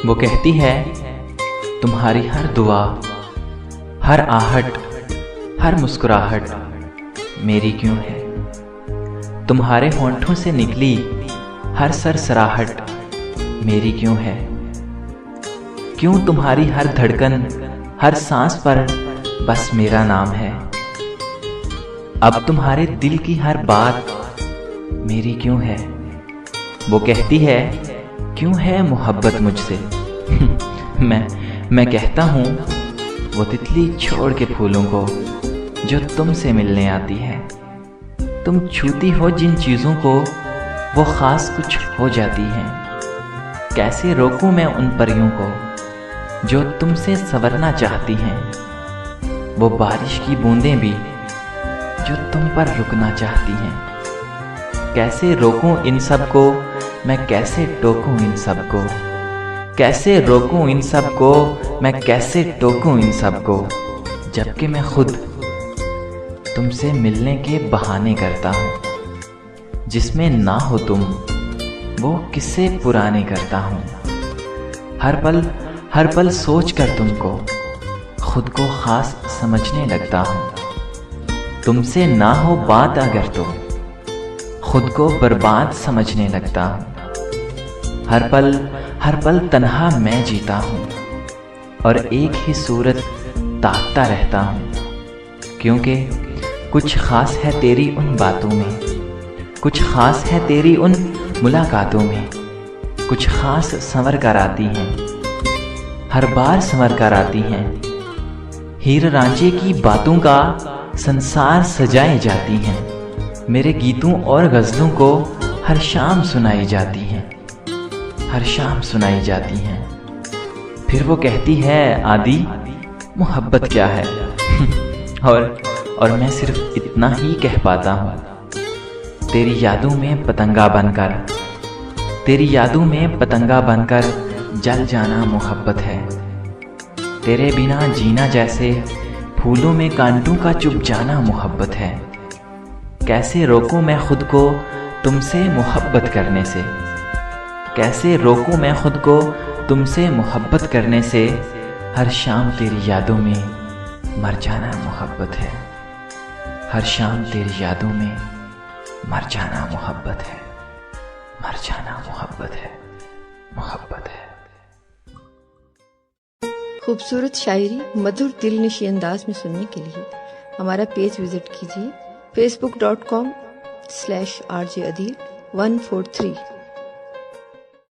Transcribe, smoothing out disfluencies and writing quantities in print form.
वो कहती है तुम्हारी हर दुआ, हर आहट, हर मुस्कुराहट मेरी क्यों है। तुम्हारे होंठों से निकली हर सरसराहट मेरी क्यों है। क्यों तुम्हारी हर धड़कन, हर सांस पर बस मेरा नाम है। अब तुम्हारे दिल की हर बात मेरी क्यों है। वो कहती है क्यों है मोहब्बत मुझसे। मैं कहता हूँ वो तितली छोड़ के फूलों को जो तुमसे मिलने आती है। तुम छूती हो जिन चीज़ों को वो ख़ास कुछ हो जाती हैं। कैसे रोकूं मैं उन परियों को जो तुमसे संवरना चाहती हैं। वो बारिश की बूंदें भी जो तुम पर रुकना चाहती हैं। कैसे रोकूं इन सब को मैं, कैसे टोकूं इन सब को। कैसे रोकूं इन सब को मैं, कैसे टोकूं इन सब को। जबकि मैं खुद तुमसे मिलने के बहाने करता हूँ। जिसमें ना हो तुम वो किस्से पुराने करता हूँ। हर पल सोच कर तुमको खुद को खास समझने लगता हूँ। तुमसे ना हो बात अगर तो खुद को बर्बाद समझने लगता हूँ। हर पल तन्हा मैं जीता हूँ और एक ही सूरत ताकता रहता हूँ। क्योंकि कुछ खास है तेरी उन बातों में, कुछ खास है तेरी उन मुलाकातों में। कुछ खास संवर कर आती हैं, हर बार संवर कर आती हैं। हीर रांझे की बातों का संसार सजाई जाती हैं। मेरे गीतों और गज़लों को हर शाम सुनाई जाती हैं, हर शाम सुनाई जाती हैं। फिर वो कहती है आदि मोहब्बत क्या है। और मैं सिर्फ इतना ही कह पाता हूँ, तेरी यादों में पतंगा बनकर, तेरी यादों में पतंगा बनकर जल जाना मोहब्बत है। तेरे बिना जीना जैसे फूलों में कांटों का चुभ जाना मोहब्बत है। कैसे रोकूं मैं खुद को तुमसे मोहब्बत करने से। कैसे रोकूं मैं खुद को तुमसे मोहब्बत करने से। हर शाम तेरी यादों में मर जाना मोहब्बत है। हर शाम तेरी यादों में मर जाना मोहब्बत है। मर जाना मोहब्बत है, मोहब्बत है। खूबसूरत शायरी मधुर दिलनशी अंदाज में सुनने के लिए हमारा पेज विजिट कीजिए facebook.com/rjadil143।